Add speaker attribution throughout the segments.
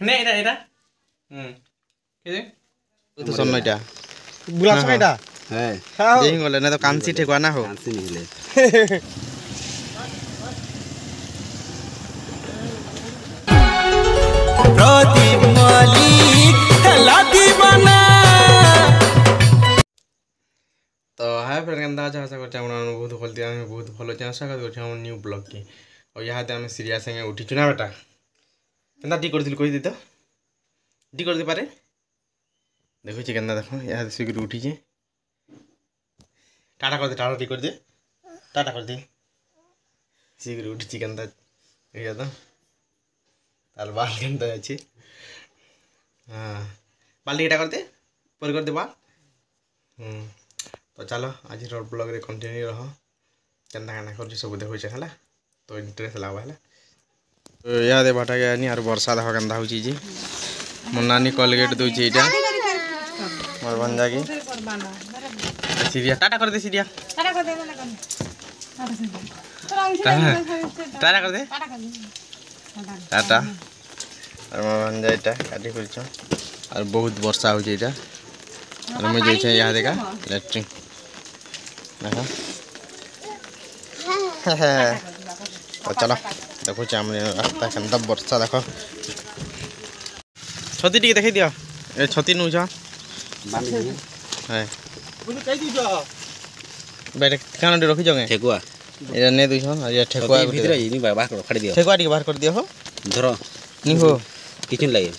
Speaker 1: নে এটা এটা কেদে
Speaker 2: তো সন্ন এটা
Speaker 3: বুলাছ কাইটা
Speaker 2: হ্যাঁ
Speaker 3: দেই গলে না তো কানসি ঠেকুয়া না হো
Speaker 2: কানসি নিলে
Speaker 4: প্রদীপ মল্লিক খেলা দিবানা।
Speaker 1: तो हाय फ्रेंड केनता अच्छा आशा करछे हमरा बहुत भल दिया बहुत भलो छै आशा करछे हम न्यू ब्लॉग के और यहाँ ते हम सीरियस संगे उठी चुना बेटा केनता टी करथिल कहि दे तो टी कर दे पारे देखो छी केनता देखो यहाँ से शीघ्र उठी छै टाटा कर दे टाटा टी कर दे टाटा कर दे शीघ्र उठी छी केनता ये तो तार बाल केनता अछि हां बाल टीटा कर दे पर कर दे बाल तो चलो आज ब्लॉग रे कंटिन्यू रह केनता केना कर सब देखो छै हला तो इंटरेस्ट लागबा हला तो याद है बाटा गया नहीं और वर्षा देखो केनता होची जी मुन्नानी कोलगेट दउ छी इटा और बन जागी सीरिया टाटा कर दे सीरिया टाटा कर दे टाटा कर दे टाटा और बन जाए इटा काटी करछो और बहुत वर्षा होची इटा और मैं जे छै यहाँ देखा लैट्रिन देखो तो चलो देखो रास्ता केनता वर्षा देखो छती टिके देखै दियो ए छती नु छ है
Speaker 3: बुनी कहि दिजो
Speaker 1: बेटे कान रखि जगे
Speaker 2: ठेकुआ
Speaker 1: एरा ने दुछ आ ये ठेकुआ
Speaker 2: भीतर इनी बाहर कर खड़ी दियो
Speaker 1: ठेकुआ टिके बाहर कर दियो हो
Speaker 2: धरो
Speaker 1: नी हो
Speaker 2: किचन लागे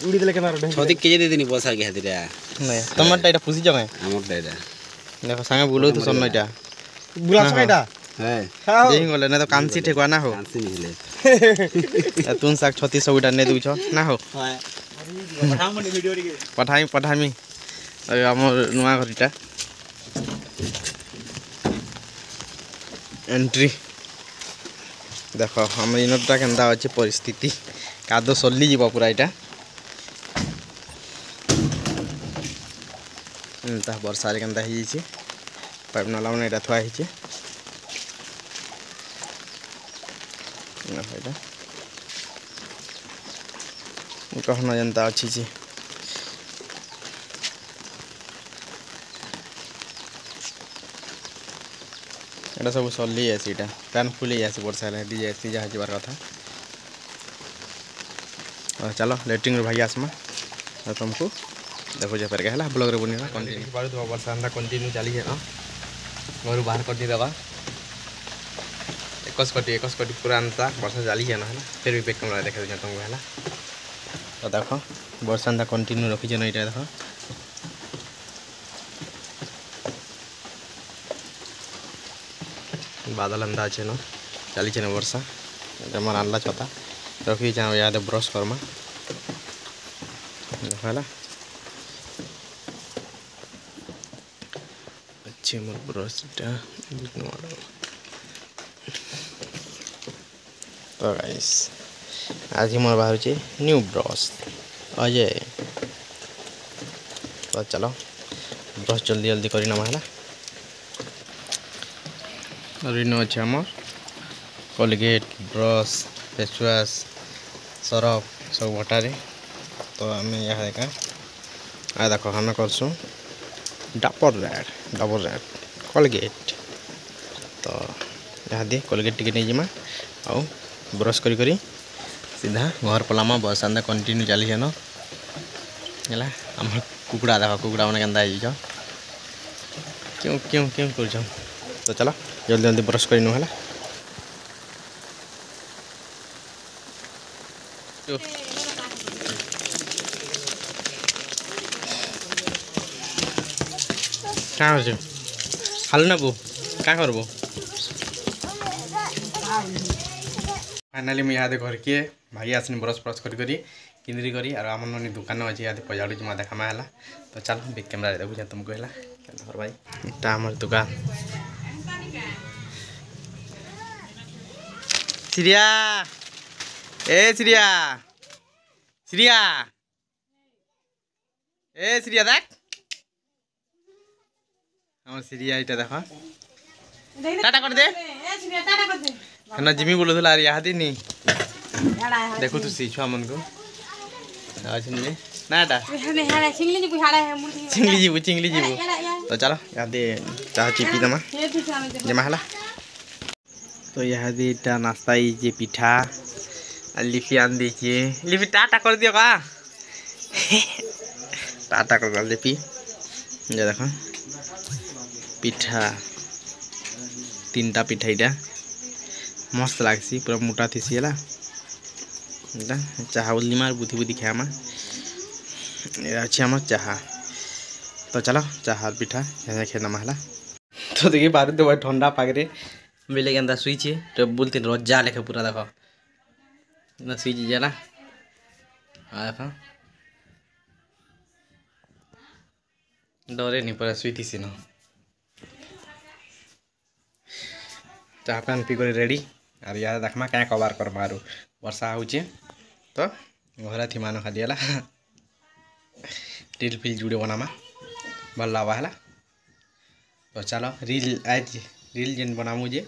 Speaker 3: उड़ी देले केना रे
Speaker 2: छती केजे दे दिनी बसा के हतिरा
Speaker 1: नहीं टमाटर एटा पुसी जगे
Speaker 2: हमर दादा
Speaker 1: देखो संगे बोलो तो सन्न एटा
Speaker 3: बुलाछ काइटा
Speaker 2: है
Speaker 1: देही गले ना तो कांसी ठेकुआ ना हो
Speaker 2: कानसी निले
Speaker 1: तुन साक छती सबटा ने दुछ ना हो
Speaker 3: हाय पठाम मने वीडियो रे
Speaker 1: पठामी हमर नुआ घरटा एंट्री देखो हम इनटा केनता अछि परिस्थिति कादो सल्ली जीव पूरा इटा एंता वर्षा रे केनता ही छी पाइप नाला में एटा थुआ ही छी ना फायदा कहना जनता अछि छी एटा सब सल्ली है सीटा फैन फुली जासी वर्षा ले दी जासी जहा जीवार कथा और चलो लेटिंग रे भाई आसमा और तुमको देखो जे पर के हला ब्लॉग रे बनिरा कंटिन्यू बार तो वर्षा अंदा कंटिन्यू चली है ना घर बाहर कर दी दबा एकस कटी पूरा अंता वर्षा चली है ना हला फिर भी बैक कैमरा देखा दे तुमको हला तो देखो वर्षा अंदा कंटिन्यू रखी जन इटा देखो बादल अंदा छे न चली छे न वर्षा जमर आनला छता रखी जाओ याद ब्रश करमा देखला अच्छे मोर ब्रशटा तो गाइस आज मोर बाहर छे न्यू ब्रश अजय तो चलो ब्रश जल्दी जल्दी करी ना हला और इनो अच्छे हमर Colgate brush face wash Surf सब घटारे तो आम यहाँ देखा आ देखो हम करसु डाबर रेड कोलगेट तो यहाँ दे कोलगेट टिके नहीं जिमा आउ ब्रश करी करी सीधा घर पलामा बस अंदा कंटिन्यू चली है ना आम कुकुड़ा देखो कुकुड़ा मैंने केनता हो क्यों क्यों क्यों कर तो चलो जल्दी जल्दी ब्रश कर है क्या हाल ना बो क्या करबो फाइनाली मैं यहाँ घर किए भाई आसनी ब्रश ब्रश करी किंदरी करी और आम ननी दुकान अच्छे यहाँ पजाड़ू जमा देखा है तो चलो बिग कैमरा देखो तुमको है भाई इटा हमार दुकान श्रिया ए श्रिया श्रिया ए श्रिया देख हम श्रिया इटा देखो टाटा कर दे ए श्रिया टाटा कर दे ना जिमी बोलुला यार यहाँ दी देखो तू सी छुआ मन को अच्छे ना एटा चिंगली जीवु तो चलो यादे चाह चिपी दमा जमा हला तो यादे टा नाश्ता जे पिठा लिपि आन दीजिए लिपि टाटा कर दियो का टाटा कर लिपि ये देखो पिठा 3टा पिठा इटा मस्त लागसी पूरा मोटा थीसी हला इटा चाहा उल्ली मार बुद्धि बुद्धि खामा अच्छे हम चाहा तो चलो चाहा पिठा यहाँ खेना महला तो देखिए बारू तो भाई ठंडा पागरे मिले के अंदर सुई छे तो बोलते रजा लेके पूरा देखो ना सुई जी ना देखो डरे नहीं पूरा सुई थी सी ना चाह पान पी कर रेडी और यार देखमा क्या कवर कर मारू वर्षा होचे तो घरा थी मान खाली है रील फिल जुड़े बनामा भल लगा है तो चलो रील आज रील जेन बनामु जे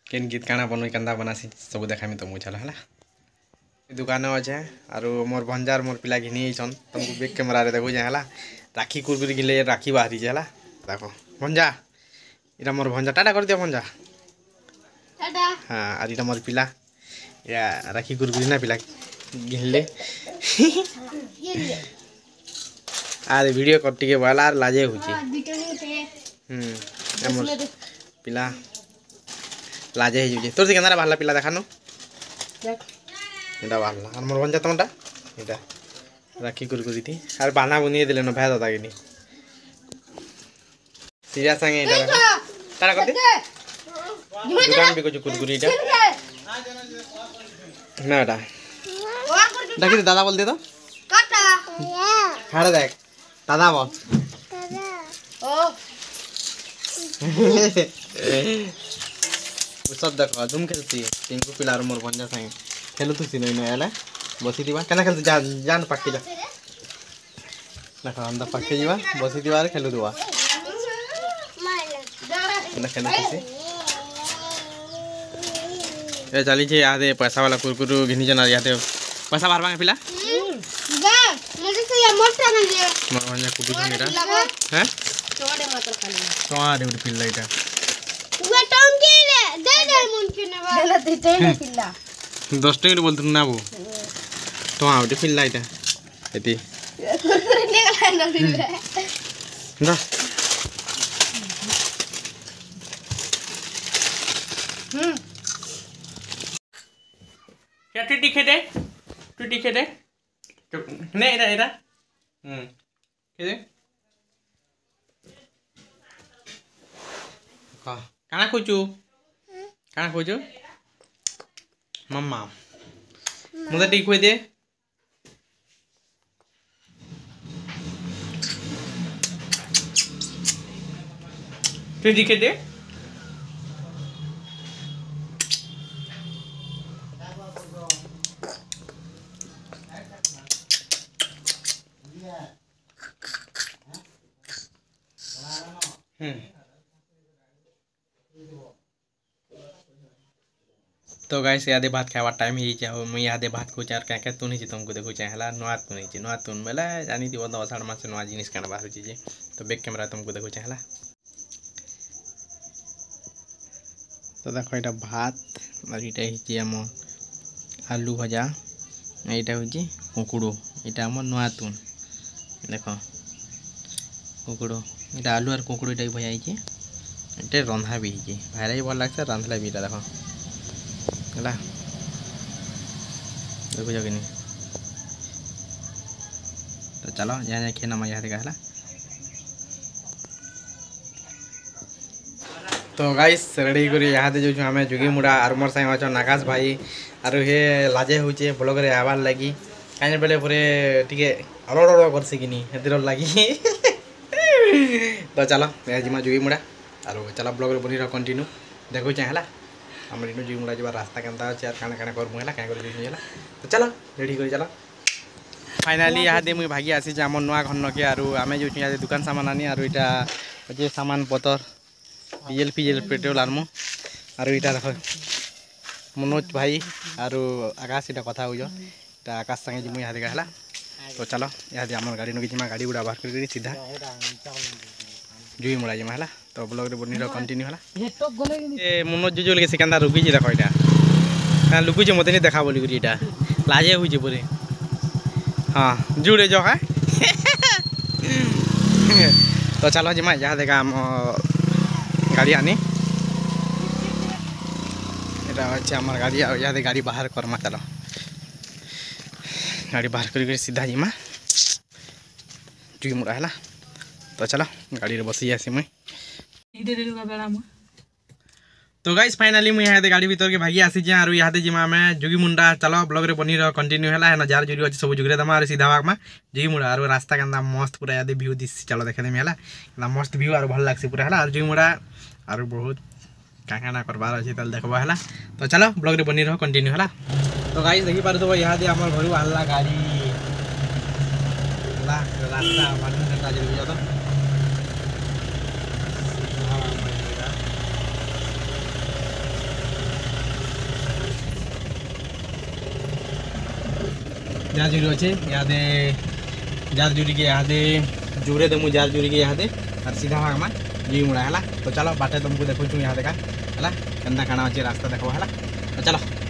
Speaker 1: केन गीत काना बनो कंदा बनासी सब देखामी तो मु चलो है दुकान अच्छे और मोर भंजार मोर पिला घिनी छन तुमको बैक कैमरा रे देखो है राखी कुरकुरी गिले राखी बाहरी है देखो भंजा इरा मोर भंजा टाटा कर दिया भंजा हाँ और इटा मोर पिला या राखी कुरकुरी ना पिला घिनले आरे वीडियो कट्टी के वाला लाजे होची मोर पिला लाजे हे जुजे तोर से केना बाहला पिला देखानो एटा बाहला और मोर भंजा तमटा एटा राखी कुरकुरी थी और बाना बुनिए दिले न भाई दादा के नी सीरिया संगे एटा तारा कर दे दुकान भी कुछ कुरकुरी एटा ना एटा देखि दादा बोल दे तो काटा खाड़ा देख दादा बोल ओ सब देखो तुम खेलती टिंकू पिलार मोर भंजा संगे खेलु तू सिनै न आला बसी दिवा केना खेलती जान पक्के जा देखो अंदर पक्के जीवा बसी दिवा खेलु दुआ ना खेलु तू ए चली छे आदे पैसा वाला कुरकुरु घिनी जना याते पैसा बार मांगे पिला जा मुझे तो ये मोटा न दे मोर भंजा कुटु घिनीरा हैं तोड़े मात्र खाली तोड़े उड पिल्ला इटा वो टंकी रे दे मुन के ना वाला दे पिल्ला 10 टका बोलत ना वो तो आउट पिल्ला इटा एती ना क्या टिटी खेदे ने एरा खेदे काना खोजू मम्मा मुझे टी खोई दे टिटी खेदे तो गाइस यादे भात खावा टाइम ही जाओ मैं यादे भात को चार क्या तू नहीं तुमको देखो चाहेला नुआ तू नहीं नुआ तुन बेला जानी थी बोल अषाढ़ मास नुआ जिनिस काना बाहर चीजे तो बैक कैमरा तुमको देखो चाहेला तो देखो यहाँ भात और ये आम आलू भजा यहाँ हूँ कुकुड़ो यहाँ आम नुआ तुन देख कुकुड़ो यहाँ आलू और कुकुड़ो यहाँ भजा ये रंधा भी भाई भल लगे रांधला भी देख है देखो कि तो चलो यहाँ खेना मैं यहाँ देखा तो गाइस रेडी कर यहाँ जो आम जुगी मुड़ा और मोर साइड अच्छा नागास भाई और हे लाजे होचे ब्लॉग रे आवार लगी कहीं बेले पूरे टे अड़ करसी कि हेतिर लगी तो चलो जिमा जुगी मुड़ा और चलो ब्लॉग रे बनी रह कंटिन्यू देखो है आम जुगी मुड़ा जा रास्ता केनता अच्छे काना काना करमु है क्या कर तो चलो रेडी कर चलो फाइनाली यहाँ दे मुझे भागी आसी आम नुआ घर के और आम जो दुकान सामान आनी और यहाँ अच्छे सामान पतर डीजेल फिजेल पेट्रोल आनमु और यहाँ देख मनोज भाई आरो आकाश इटा कथा हो आकाश संगे जी यहाँ देखा है। तो चलो यहाँ आम गाड़ी नगे जिमा गाड़ी गुड़ा बाहर कर सीधा जुई मुड़ा जिमा है। तो ब्लॉग रे बनी कंटिन्यू है। ए मनोज जो लगे सिकंदर रुकी देखो यहाँ हाँ लुकुचे मत नहीं देखा बोली इटा लाजे हुई पूरी हाँ जुड़े जो है। तो चलो जिमा यहाँ देखा आम गाड़ी आनी अच्छे आम गाड़ी यहाँ गाड़ी बाहर करमा। चलो गाड़ी बाहर कर सीधा जिमा जुई मुड़ा है। तो चलो गाड़ी रे बसी आसी मुई। तो गाइस फाइनली मुई यहाँ गाड़ी भीतर के भागी आसी और यहाँ जिमा में जुगी मुंडा। चलो ब्लॉग रे बनी रह कंटिन्यू है ना जार जुरी अच्छे सब जुगरे दमा और सीधा भाग में जुगी मुंडा और रास्ता के मस्त पूरा यहाँ व्यू दिस। चलो देखे है मस्त व्यू और भल लगे पूरा है और जुगी मुंडा और बहुत काना करबार अच्छे तल देखबा है। तो चलो ब्लॉग रे बनी रह कंटिन्यू है। तो गाइस देखी पार तो यहाँ आम घर बाहरला गाड़ी रास्ता जार जुरी अच्छे यहाँ जार जुरी के यहाँ जुरे दे जार जुरी के यहाँ और सीधा भाग में जी मुड़ा है। तो चलो बाटे तुमको देखो यहाँ देखा है केन्ना खाना अच्छे रास्ता देखो है। तो चलो।